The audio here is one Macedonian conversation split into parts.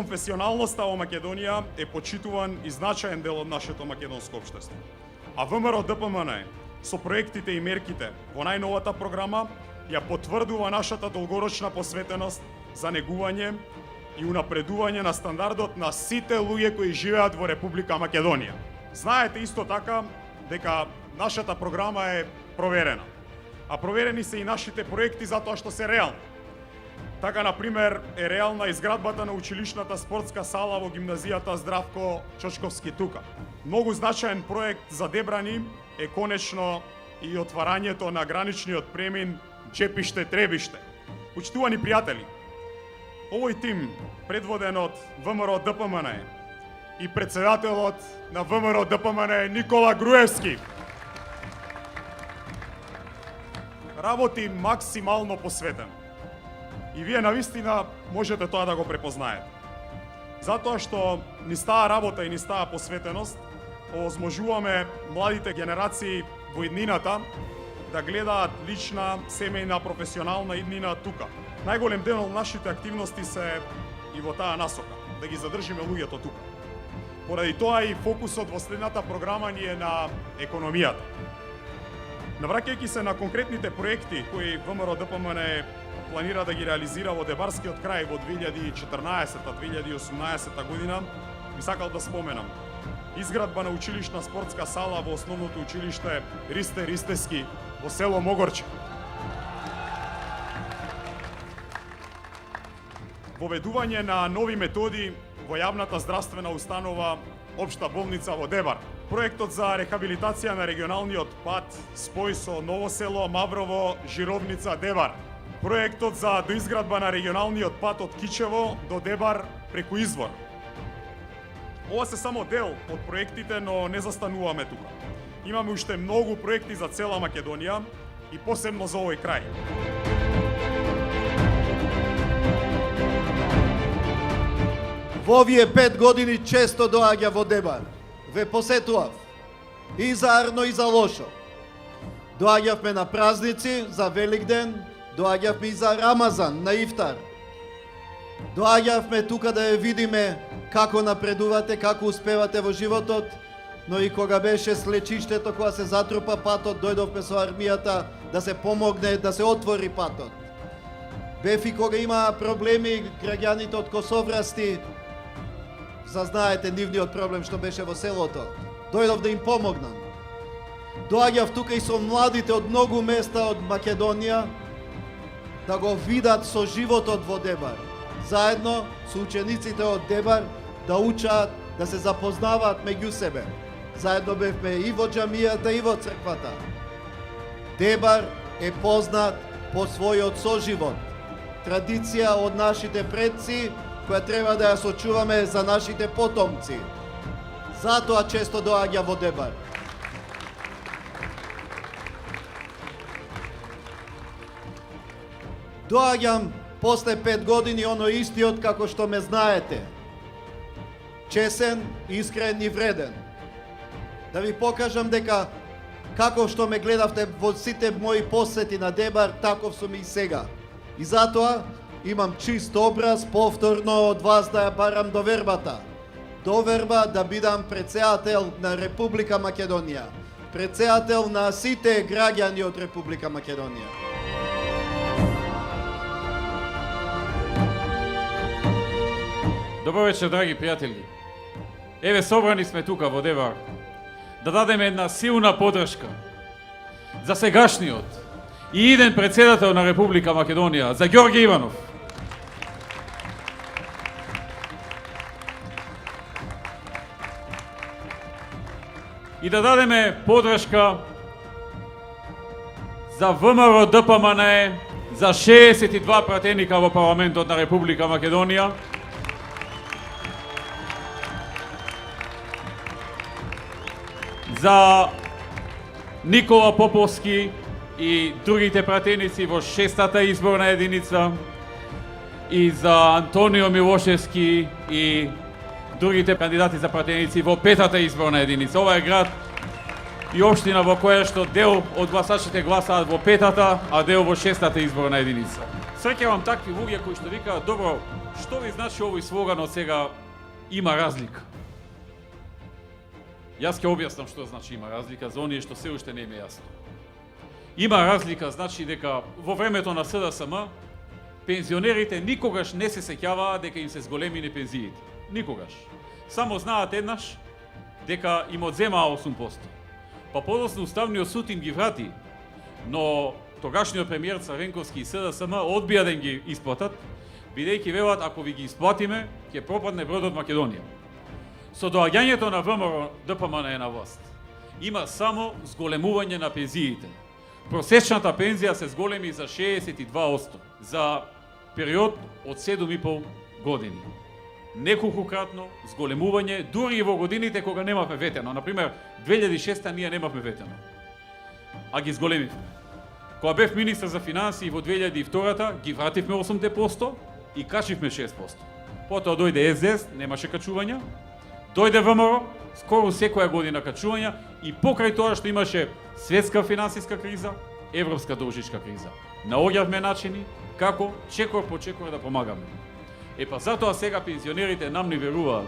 конфесионалноста во Македонија е почитуван и значаен дел од нашето македонско општество. А ВМРО ДПМН со проектите и мерките во најновата програма ја потврдува нашата долгорочна посветеност за негување и унапредување на стандардот на сите луѓе кои живеат во Република Македонија. Знаете исто така дека нашата програма е проверена. А проверени се и нашите проекти затоа што се реални. Така, например, е реална изградбата на училишната спортска сала во гимназијата Здравко Чочковски тука. Многу значаен проект за Дебрани е конечно и отварањето на граничниот премин Чепиште-Требиште. Почитувани пријатели, овој тим, предводен од ВМРО ДПМН и председателот на ВМРО ДПМН Никола Груевски, работи максимално посветен. И вие навистина можете тоа да го препознаете. Затоа што ни стаа работа и ни стаа посветеност, овозможуваме младите генерации во иднината да гледаат лична, семејна, професионална иднина тука. Најголем дел од нашите активности се и во таа насока, да ги задржиме луѓето тука. Поради тоа и фокусот во следната програма ни е на економијата. Навраќајќи се на конкретните проекти кои ВМРО ДПМН планира да ги реализира во Дебарскиот крај во 2014-2018 година, би сакал да споменам изградба на училишна спортска сала во основното училиште Ристе Ристески во село Могорче. Воведување на нови методи во јавната здравствена установа Општа болница во Дебар. Проектот за рехабилитација на регионалниот пат спој со Ново село, Маврово, Жировница, Дебар. Проектот за доизградба на регионалниот пат од Кичево до Дебар преку Извор. Ова се само дел од проектите, но не застануваме тука. Имаме уште многу проекти за цела Македонија и посебно за овој крај. Во овие 5 години често доаѓа во Дебар. Ве посетував и за арно и за лошо. Доаѓавме на празници, за Великден, доаѓавме и за Рамазан, на Ифтар. Доаѓавме тука да ја видиме како напредувате, како успевате во животот, но и кога беше слечиштето, кога се затрупа патот, дојдовме со армијата да се помогне, да се отвори патот. Бев и кога има проблеми граѓаните од Косоврасти, зазнаете нивниот проблем што беше во селото. Дојдов да им помогнам. Доаѓав тука и со младите од многу места од Македонија да го видат со животот во Дебар. Заедно со учениците од Дебар да учат, да се запознаваат меѓу себе. Заедно бевме и во џамијата и во црквата. Дебар е познат по својот соживот. Традиција од нашите предци која треба да ја сочуваме за нашите потомци. Затоа често доаѓа во Дебар. Доаѓам после 5 години оно истиот како што ме знаете. Чесен, искрен и вреден. Да ви покажам дека како што ме гледавте во сите мои посети на Дебар, таков сум и сега. И затоа имам чист образ, повторно од вас да ја барам довербата. Доверба да бидам председател на Република Македонија. Председател на сите граѓани од Република Македонија. Добро вечер, драги пријатели. Еве, собрани сме тука во Дебар да дадеме една силна подршка за сегашниот и иден председател на Република Македонија, за Ѓорѓе Иванов. И да дадеме подршка за ВМРО ДПМН, за 62 пратеника во парламентот на Република Македонија, за Никола Поповски и другите пратеници во 6-та изборна единица, и за Антонио Милошевски и другите кандидати за пратеници во 5-та изборна единица. Ова е град и општина во која што дел од гласачите гласаат во 5-та, а дел во 6-та изборна единица. Среќавам такви луѓе кои што викаат: добро, што ви значи овој слоган од сега има разлика? Јас ќе објаснам што значи има разлика за оние што се уште не им е јасно. Има разлика значи дека во времето на СДСМ пензионерите никогаш не се сеќаваа дека им се зголемини пензиите. Никогаш. Само знаат еднаш дека им одземаа 8%. Па подоцна Уставниот суд им ги врати, но тогашниот премиер Црвенковски и СДСМ одбија да им ги исплатат, бидејќи велат: ако ви ги исплатиме, ќе пропадне бродот Македонија. Со доаѓањето на ВМРО ДПМН на власт има само зголемување на пензиите. Просечната пензија се зголеми за 62% за период од 7,5 години. Неколкократно зголемување, дури и во годините кога немавме ветено. Например, 2006 ние немавме ветено, а ги зголемивме. Кога бев министр за финансии во 2002-та, ги вративме 8% и качивме 6%. Потоа дојде СДС, немаше качувања. Дојде ВМРО, скоро секоја година качувања, и покрај тоа што имаше светска финансиска криза, европска должничка криза. Наоѓавме начини како чекор по чекор да помагаме. Па затоа сега пензионерите нам ни веруваат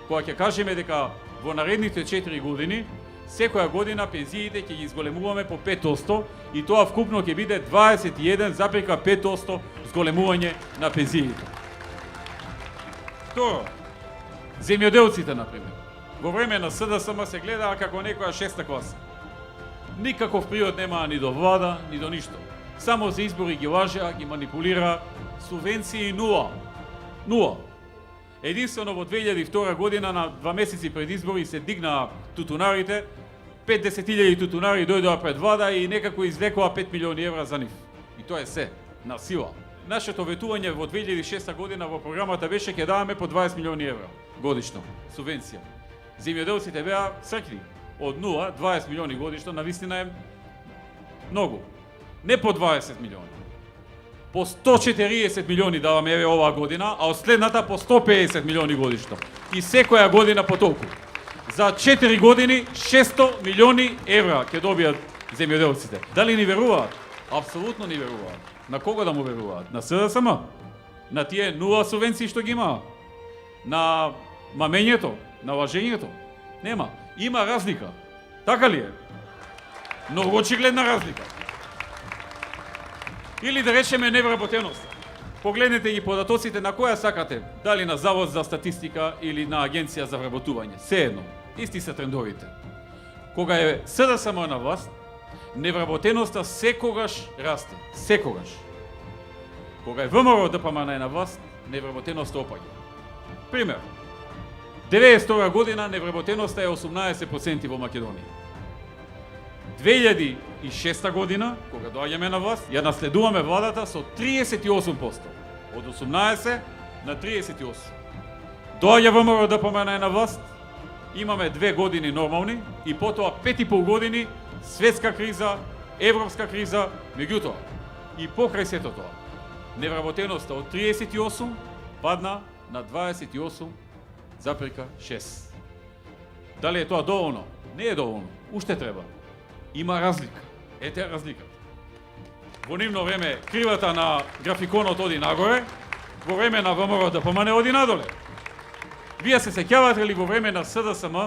кога ќе кажеме дека во наредните 4 години секоја година пензиите ќе ги зголемуваме по 5% и тоа вкупно ќе биде 21,5% зголемување на пензиите. Второ, земјоделците, например, во време на СДСМ се гледаа како некоја 6-та класа. Никаков приод немаа ни до влада, ни до ништо. Само за избори ги лажеа, ги манипулираа, субвенции нула. Единствено во 2002 година, на 2 месеци пред избори, се дигнаа тутунарите, 50.000 тутунари дојдоа пред влада и некако извлекоа 5 милиони евра за нив. И тоа е се, на сила. Нашето ветување во 2006 година во програмата беше: ќе даваме по 20 милиони евра годишно субвенција. Земјоделците беа срекни. Од 0, 20 милиони годишно, навистина е многу. Не по 20 милиони. По 140 милиони даваме еве оваа година, а од следната по 150 милиони годишно. И секоја година по толку. За 4 години 600 милиони евра ќе добијат земјоделците. Дали ни веруваат? Апсолутно ни веруваат. На кого да му веруваат? На СДСМ? На тие нула субвенции што ги имаа? На мамењето? На лажењето? Нема. Има разлика. Така ли е? Многу очигледна разлика. Или да речеме невработеност. Погледнете ги податоците на која сакате, дали на Завод за статистика или на Агенција за вработување. Се едно. Исти се трендовите. Кога е СДСМ на власт, невработеноста секогаш расте. Секогаш. Кога е ВМРО ДПМН на власт, невработеноста опаѓа. Пример. 1992 година невработеноста е 18% во Македонија. 2006 година, кога доаѓаме на власт, ја наследуваме владата со 38%. Од 18 на 38. Доаѓа ВМРО ДПМН на власт, имаме 2 години нормални и потоа 5,5 години светска криза, европска криза, меѓутоа и покрај сето тоа, невработеноста од 38 падна на 28,6. Дали е тоа доволно? Не е доволно. Уште треба. Има разлика. Ете разлика. Во нивно време кривата на графиконот оди нагоре, во време на ВМРО ДПМН оди надоле. Вие се сеќавате ли во време на СДСМ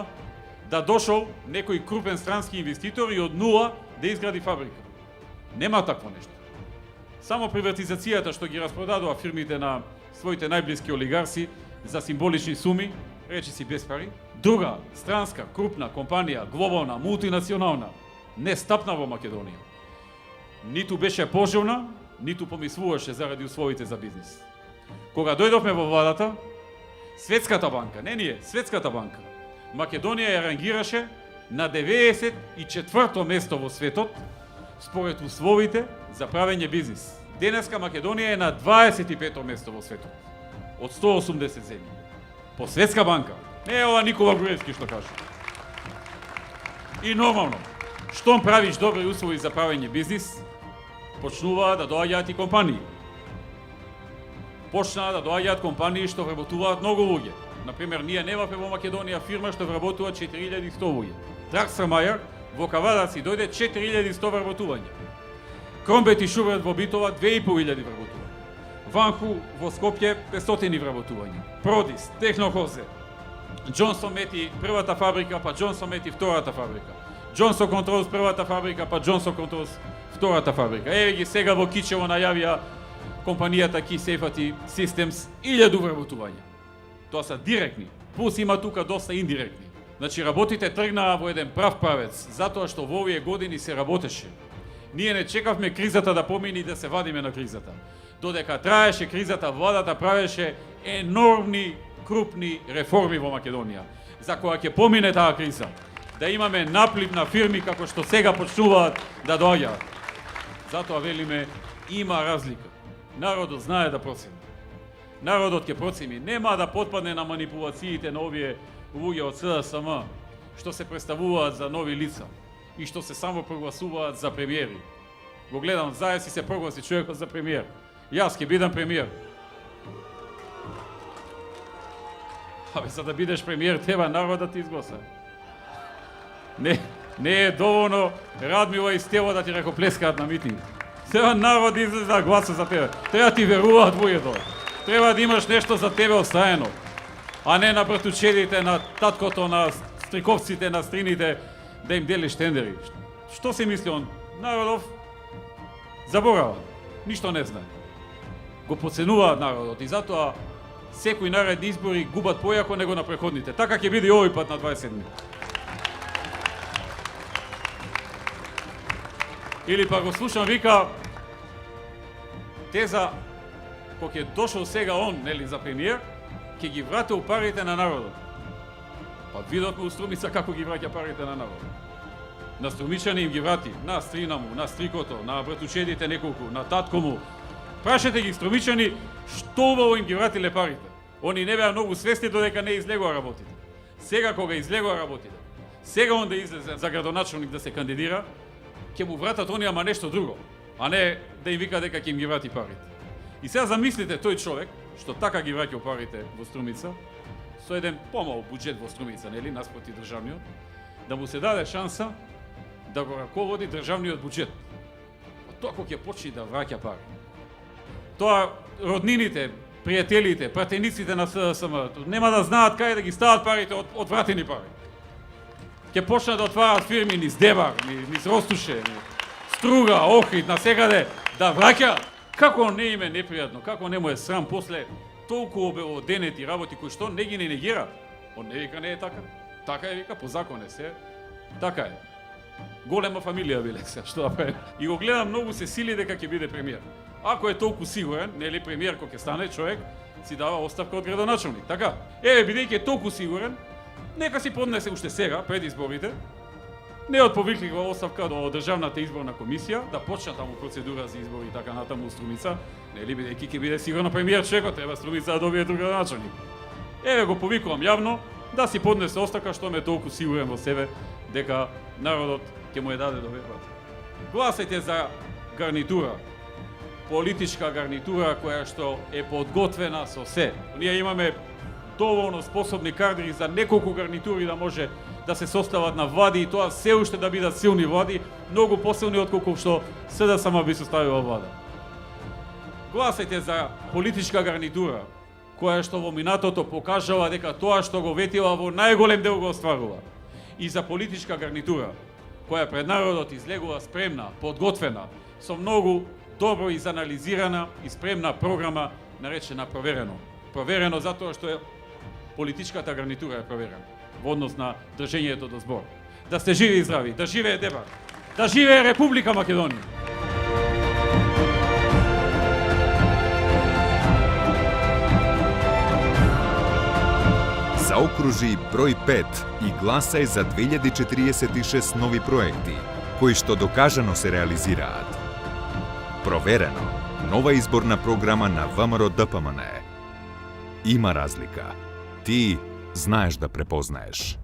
да дошол некој крупен странски инвеститор и од нула да изгради фабрика? Нема такво нешто. Само приватизацијата што ги распродадува фирмите на своите најблиски олигарси за символични суми, речиси без пари, друга странска крупна компанија, глобална, мултинационална, не стапна во Македонија. Ниту беше пожелна, ниту помислуваше заради условите за бизнис. Кога дојдовме во владата, Светската банка, не ние, Светската банка, Македонија ја рангираше на 94-то место во светот според условите за правење бизнис. Денеска Македонија е на 25-то место во светот од 180 земји. По Светска банка. Не е ова Никола Груевски што каже. И нормално, штом правиш добри услови за правење бизнис, почнуваа да доаѓаат и компании. Почнаа да доаѓаат компании што вработуваат многу луѓе. Например, ние немавме во Македонија фирма што вработува 4100 луѓе. Драгстрамајер, во Кавадарци дојде 4100 вработувања. Кромбет и Шубрат во Битова 2500 вработувања. Ванху во Скопје 500 вработувања. Продис, Технохозе, Джонсон Мети првата фабрика, па Джонсон Мети втората фабрика. Джонсон Контролс првата фабрика, па Джонсон Контролс втората фабрика. Еве ги сега во Кичево најавија компанијата Key Safety Systems 1000 вработувања. Тоа се директни, плюс има тука доста индиректни. Значи работите тргнаа во еден прав правец, затоа што во овие години се работеше. Ние не чекавме кризата да помине и да се вадиме на кризата. Додека траеше кризата, владата правеше енормни, крупни реформи во Македонија, за која ќе помине таа криза. Да имаме наплив на фирми како што сега почнуваат да доаѓаат. Затоа велиме, има разлика. Народот знае да процени. Народот ќе процени, нема да потпадне на манипулациите на овие луѓе од СДСМ, што се представуваат за нови лица и што се само прогласуваат за премиери. Го гледам, Заев се прогласи човекот за премиер. Јас ќе бидам премиер. Абе, за да бидеш премиер, треба народот ти изгласа. Не е доволно Радмила и Стево да ти ракоплескаат на митинг. Треба народ излезе да гласа за тебе. Треба ти веруваат луѓето. Треба да имаш нешто за тебе оставено, а не на братучедите, на таткото, на стриковците, на стрините, да им делиш тендери. Што се мисли он? Народов заборава, ништо не знае. Го подценуваат народот и затоа секои наредни избори губат појако него на преходните. Така ќе биде и овој пат на 27. Или па го слушам, вика, теза, кога ќе дошол сега он, нели, за премиер, ќе ги вратил парите на народот. Па видовме у Струмица како ги враќа парите на народот. На Струмичани им ги врати, на стрина му, на стрикото, на братучедите неколку, на татко му. Прашете ги Струмичани што убаво им ги вратиле парите. Они не беа многу свесни додека не излегоа работите. Сега кога излегоа работите, сега он да излезе за градоначалник да се кандидира, ќе му вратат они ама нешто друго, а не да им вика дека ќе им ги врати парите. И сега замислите тој човек што така ги враќа парите во Струмица, со еден помал буџет во Струмица, нели, наспроти државниот, да му се даде шанса да го раководи државниот буџет. Тоа кога ќе почне да враќа пари. Тоа роднините, пријателите, пратениците на СДСМ нема да знаат каде да ги стават парите од вратени пари. Ќе почнат да отварат фирми низ Дебар, низ Ростуше, низ Струга, Охрид, на секаде да враќа. Како не им е непријатно, како не му е срам после толку обелоденети работи кои што не ги не негира. Он не вика не е така. Така е, вика, по закон е се. Така е. Голема фамилија биле се, што да прави. И го гледам, многу се сили дека ќе биде премиер. Ако е толку сигурен, нели премиер кога ќе стане човек, си дава оставка од градоначалник, така? Еве, бидејќи е толку сигурен, нека си поднесе уште сега, пред изборите, не од повиклива оставка до Државната изборна комисија, да почна таму процедура за избори и така натаму у Струмица, нели бидејќи ќе биде сигурно премиер човекот, треба Струмица да добие друг градоначалник. Еве го повикувам јавно да си поднесе оставка што ме толку сигурен во себе дека народот ќе му ја даде доверба. Гласајте за гарнитура, политичка гарнитура која што е подготвена со се. Ние имаме доволно способни кадри за неколку гарнитури да може да се состават на влади и тоа се уште да бидат силни влади, многу посилни отколку што СДСМ би составила влада. Гласајте за политичка гарнитура која што во минатото покажала дека тоа што го ветила во најголем дел го остварува. И за политичка гарнитура која пред народот излегува спремна, подготвена, со многу добро изанализирана и спремна програма наречена проверено. Проверено затоа што е политичката гарнитура е проверена во однос на држењето до збор. Да сте живи и здрави, да живее Дебар, да живее Република Македонија. Заокружи број 5 и гласај за 2046 нови проекти, кои што докажано се реализираат. Проверено. Нова изборна програма на ВМРО ДПМН. Има разлика. Ти знаеш да препознаеш.